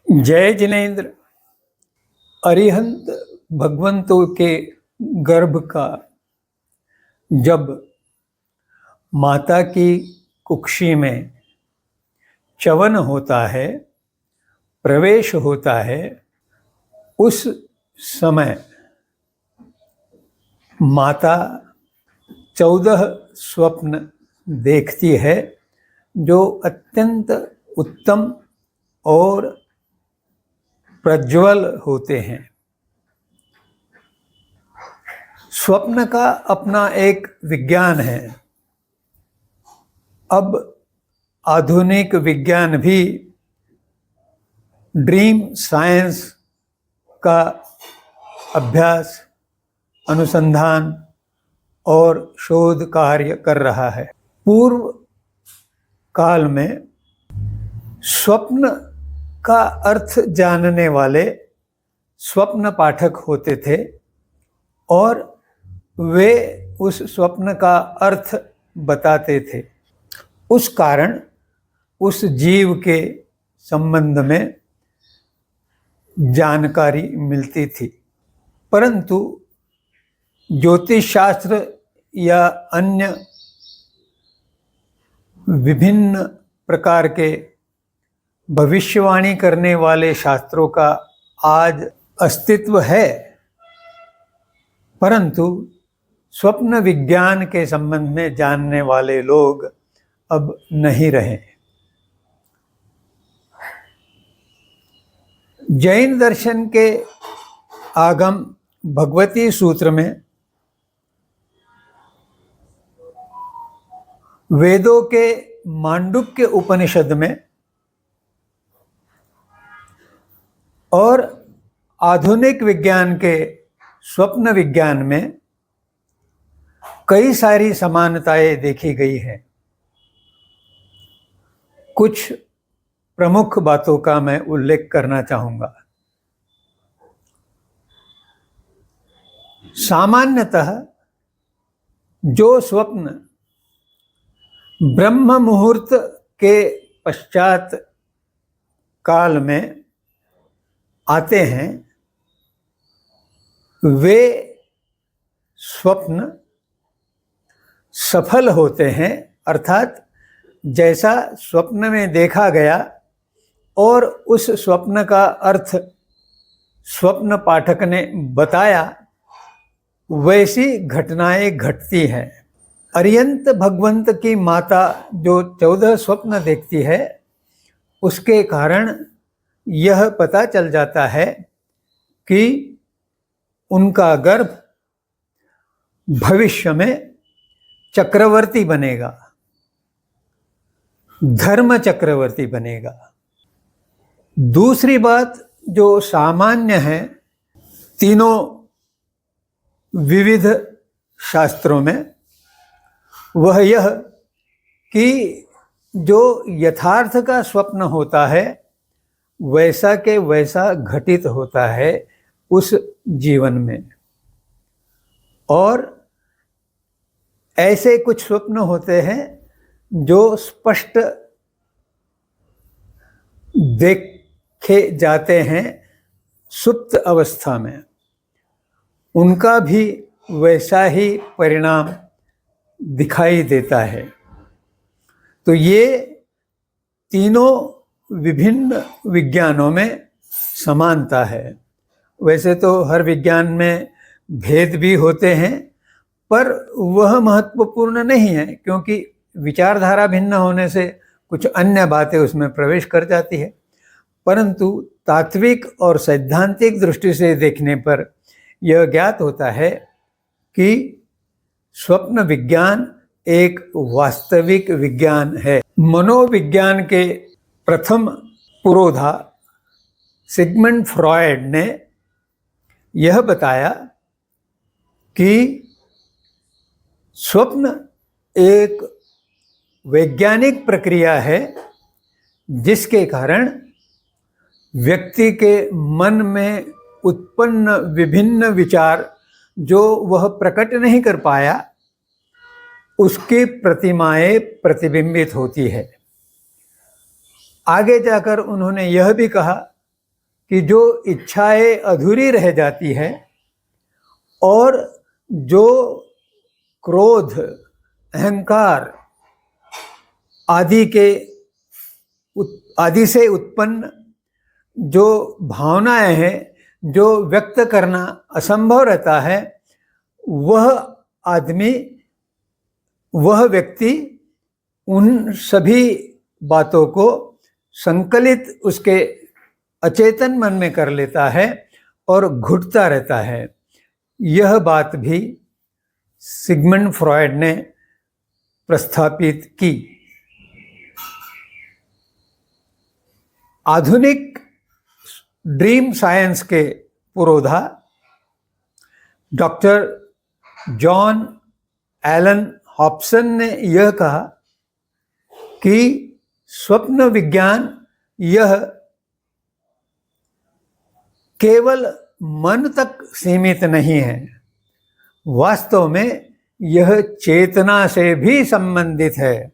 जय जिनेन्द्र। अरिहंत भगवंतों के गर्भ का जब माता की कुक्षी में चवन होता है, प्रवेश होता है, उस समय माता 14 स्वप्न देखती है जो अत्यंत उत्तम और प्रज्वल होते हैं। स्वप्न का अपना एक विज्ञान है। अब आधुनिक विज्ञान भी ड्रीम साइंस का अभ्यास, अनुसंधान और शोध कार्य कर रहा है। पूर्व काल में स्वप्न का अर्थ जानने वाले स्वप्न पाठक होते थे और वे उस स्वप्न का अर्थ बताते थे। उस कारण उस जीव के संबंध में जानकारी मिलती थी। परंतु ज्योतिष शास्त्र या अन्य विभिन्न प्रकार के भविष्यवाणी करने वाले शास्त्रों का आज अस्तित्व है, परंतु स्वप्न विज्ञान के संबंध में जानने वाले लोग अब नहीं रहे। जैन दर्शन के आगम भगवती सूत्र में वेदों के मांडुक्य उपनिषद में और आधुनिक विज्ञान के स्वप्न विज्ञान में कई सारी समानताएं देखी गई हैं। कुछ प्रमुख बातों का मैं उल्लेख करना चाहूँगा। सामान्यतः जो स्वप्न ब्रह्म मुहूर्त के पश्चात काल में आते हैं, वे स्वप्न सफल होते हैं। अर्थात जैसा स्वप्न में देखा गया और उस स्वप्न का अर्थ स्वप्न पाठक ने बताया, वैसी घटनाएं घटती हैं। अरिहंत भगवंत की माता जो 14 स्वप्न देखती है, उसके कारण यह पता चल जाता है कि उनका गर्भ भविष्य में चक्रवर्ती बनेगा, धर्म चक्रवर्ती बनेगा। दूसरी बात जो सामान्य है तीनों विविध शास्त्रों में, वह यह कि जो यथार्थ का स्वप्न होता है वैसा के वैसा घटित होता है उस जीवन में, और ऐसे कुछ स्वप्न होते हैं जो स्पष्ट देखे जाते हैं सुप्त अवस्था में, उनका भी वैसा ही परिणाम दिखाई देता है। तो ये तीनों विभिन्न विज्ञानों में समानता है। वैसे तो हर विज्ञान में भेद भी होते हैं, पर वह महत्वपूर्ण नहीं है, क्योंकि विचारधारा भिन्न होने से कुछ अन्य बातें उसमें प्रवेश कर जाती है। परंतु तात्विक और सैद्धांतिक दृष्टि से देखने पर यह ज्ञात होता है कि स्वप्न विज्ञान एक वास्तविक विज्ञान है। मनोविज्ञान के प्रथम पुरोधा सिगमंड फ्रॉयड ने यह बताया कि स्वप्न एक वैज्ञानिक प्रक्रिया है जिसके कारण व्यक्ति के मन में उत्पन्न विभिन्न विचार जो वह प्रकट नहीं कर पाया, उसकी प्रतिमाएं प्रतिबिंबित होती है। आगे जाकर उन्होंने यह भी कहा कि जो इच्छाएं अधूरी रह जाती हैं और जो क्रोध, अहंकार आदि से उत्पन्न जो भावनाएं हैं, जो व्यक्त करना असंभव रहता है, वह व्यक्ति उन सभी बातों को संकलित उसके अचेतन मन में कर लेता है और घुटता रहता है। यह बात भी सिगमंड फ्रॉयड ने प्रस्थापित की। आधुनिक ड्रीम साइंस के पुरोधा डॉक्टर जॉन एलन हॉब्सन ने यह कहा कि स्वप्न विज्ञान यह केवल मन तक सीमित नहीं है, वास्तव में यह चेतना से भी संबंधित है।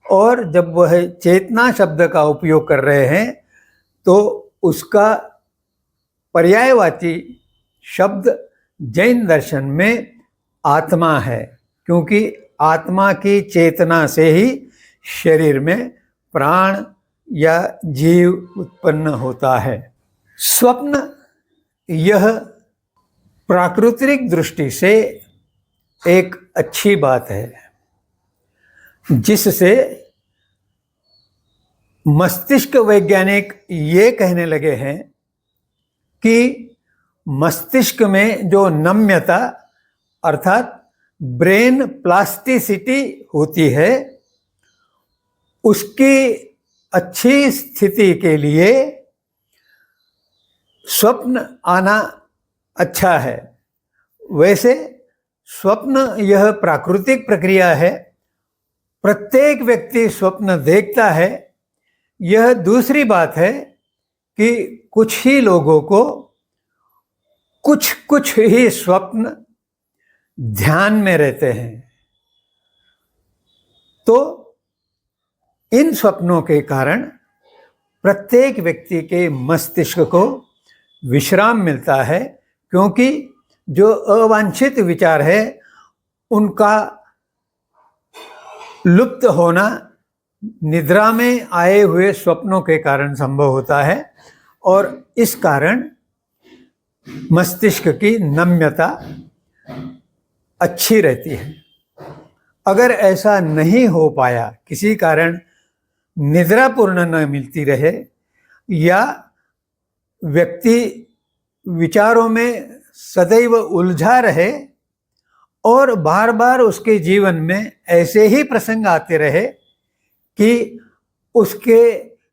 और जब वह चेतना शब्द का उपयोग कर रहे हैं तो उसका पर्यायवाची शब्द जैन दर्शन में आत्मा है, क्योंकि आत्मा की चेतना से ही शरीर में प्राण या जीव उत्पन्न होता है। स्वप्न यह प्राकृतिक दृष्टि से एक अच्छी बात है, जिससे मस्तिष्क वैज्ञानिक ये कहने लगे हैं कि मस्तिष्क में जो नम्यता अर्थात ब्रेन प्लास्टिसिटी होती है, उसकी अच्छी स्थिति के लिए स्वप्न आना अच्छा है। वैसे स्वप्न यह प्राकृतिक प्रक्रिया है, प्रत्येक व्यक्ति स्वप्न देखता है। यह दूसरी बात है कि कुछ ही लोगों को कुछ ही स्वप्न ध्यान में रहते हैं, तो इन स्वप्नों के कारण प्रत्येक व्यक्ति के मस्तिष्क को विश्राम मिलता है, क्योंकि जो अवांछित विचार है उनका लुप्त होना निद्रा में आए हुए स्वप्नों के कारण संभव होता है और इस कारण मस्तिष्क की नम्यता अच्छी रहती है। अगर ऐसा नहीं हो पाया, किसी कारण निद्रा पूर्ण न मिलती रहे या व्यक्ति विचारों में सदैव उलझा रहे और बार बार उसके जीवन में ऐसे ही प्रसंग आते रहे कि उसके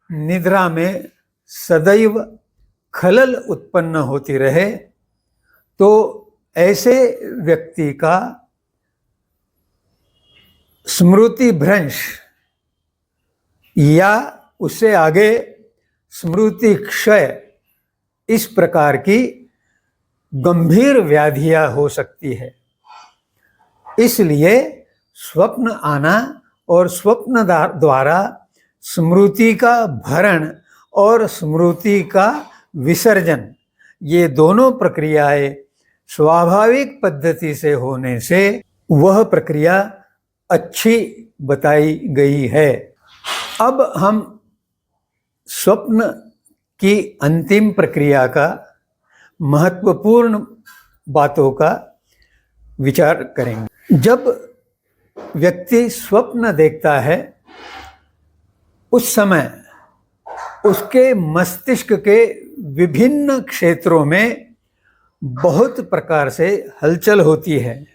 निद्रा में सदैव खलल उत्पन्न होती रहे, तो ऐसे व्यक्ति का स्मृति भ्रंश या उससे आगे स्मृति क्षय, इस प्रकार की गंभीर व्याधियां हो सकती है। इसलिए स्वप्न आना और स्वप्न द्वारा स्मृति का भरण और स्मृति का विसर्जन, ये दोनों प्रक्रियाएं स्वाभाविक पद्धति से होने से वह प्रक्रिया अच्छी बताई गई है। अब हम स्वप्न की अंतिम प्रक्रिया का महत्वपूर्ण बातों का विचार करेंगे। जब व्यक्ति स्वप्न देखता है, उस समय उसके मस्तिष्क के विभिन्न क्षेत्रों में बहुत प्रकार से हलचल होती है।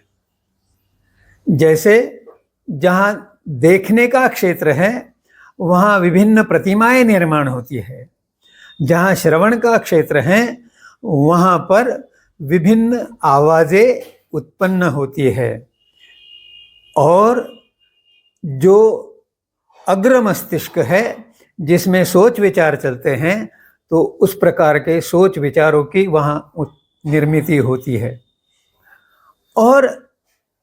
जैसे जहाँ देखने का क्षेत्र है वहाँ विभिन्न प्रतिमाएं निर्माण होती है, जहाँ श्रवण का क्षेत्र है वहाँ पर विभिन्न आवाज़ें उत्पन्न होती है, और जो अग्र मस्तिष्क है जिसमें सोच विचार चलते हैं, तो उस प्रकार के सोच विचारों की वहाँ निर्मिति होती है। और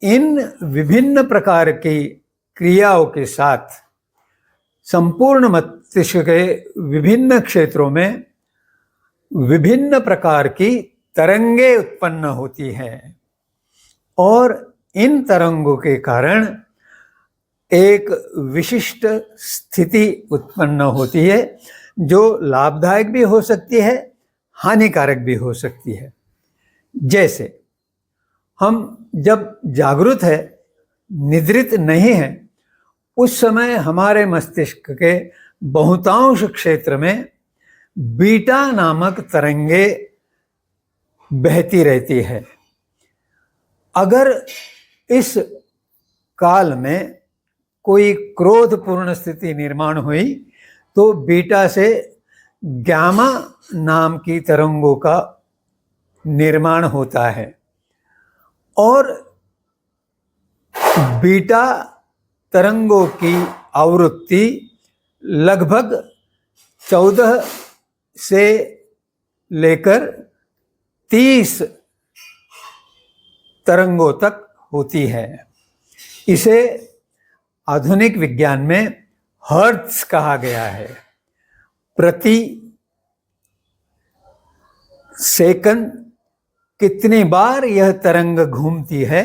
इन विभिन्न प्रकार की क्रियाओं के साथ संपूर्ण मस्तिष्क के विभिन्न क्षेत्रों में विभिन्न प्रकार की तरंगे उत्पन्न होती हैं और इन तरंगों के कारण एक विशिष्ट स्थिति उत्पन्न होती है जो लाभदायक भी हो सकती है, हानिकारक भी हो सकती है। जैसे हम जब जागृत है, निद्रित नहीं है, उस समय हमारे मस्तिष्क के बहुतांश क्षेत्र में बीटा नामक तरंगे बहती रहती है। अगर इस काल में कोई क्रोधपूर्ण स्थिति निर्माण हुई तो बीटा से गामा नाम की तरंगों का निर्माण होता है और बीटा तरंगों की आवृत्ति लगभग 14 से लेकर 30 तरंगों तक होती है। इसे आधुनिक विज्ञान में हर्ट्ज कहा गया है। प्रति सेकंड कितनी बार यह तरंग घूमती है,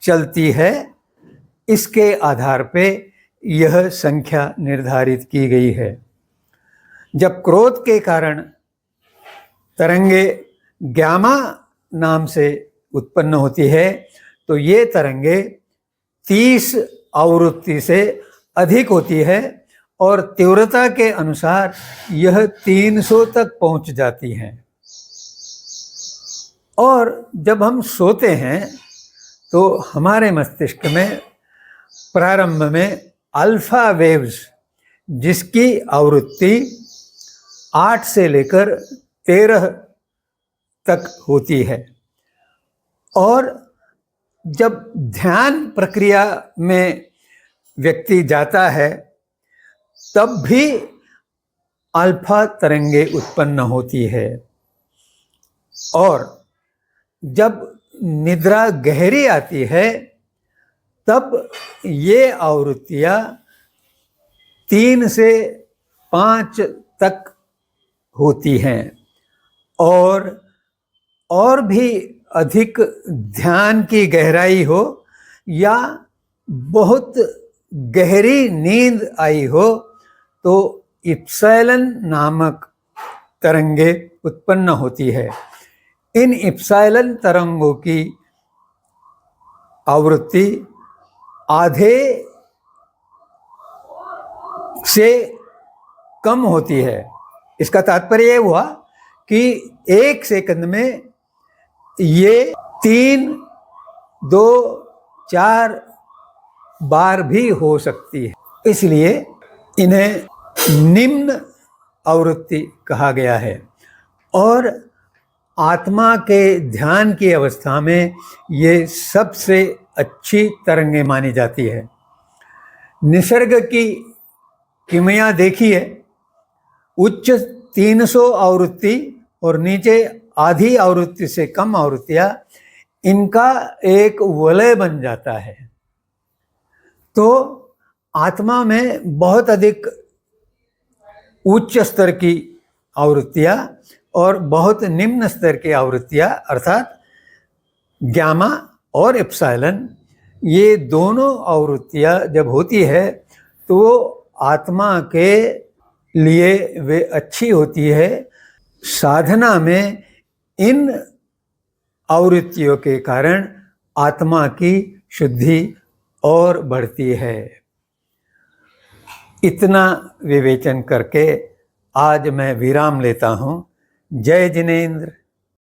चलती है, इसके आधार पे यह संख्या निर्धारित की गई है। जब क्रोध के कारण तरंगे गामा नाम से उत्पन्न होती है तो ये तरंगे 30 आवृत्ति से अधिक होती है और तीव्रता के अनुसार यह 300 तक पहुंच जाती हैं। और जब हम सोते हैं तो हमारे मस्तिष्क में प्रारंभ में अल्फा वेव्स, जिसकी आवृत्ति 8 से लेकर 13 तक होती है, और जब ध्यान प्रक्रिया में व्यक्ति जाता है तब भी अल्फा तरंगे उत्पन्न होती है। और जब निद्रा गहरी आती है तब ये आवृत्तियां 3 से 5 तक होती हैं और भी अधिक ध्यान की गहराई हो या बहुत गहरी नींद आई हो तो इप्सिलॉन नामक तरंगे उत्पन्न होती है। इन इप्सिलॉन तरंगों की आवृत्ति आधे से कम होती है। इसका तात्पर्य यह हुआ कि 1 सेकंड में ये 3, 2, 4 बार भी हो सकती है, इसलिए इन्हें निम्न आवृत्ति कहा गया है। और आत्मा के ध्यान की अवस्था में ये सबसे अच्छी तरंगे मानी जाती है। निसर्ग की किमिया देखिए, उच्च 300 आवृत्ति और नीचे आधी आवृत्ति से कम आवृत्तियां, इनका एक वलय बन जाता है। तो आत्मा में बहुत अधिक उच्च स्तर की आवृत्तियां और बहुत निम्न स्तर की आवृत्तियां अर्थात गामा और एप्सिलॉन, ये दोनों आवृत्तियां जब होती है तो आत्मा के लिए वे अच्छी होती है। साधना में इन आवृत्तियों के कारण आत्मा की शुद्धि और बढ़ती है। इतना विवेचन करके आज मैं विराम लेता हूँ। जय जिनेंद्र।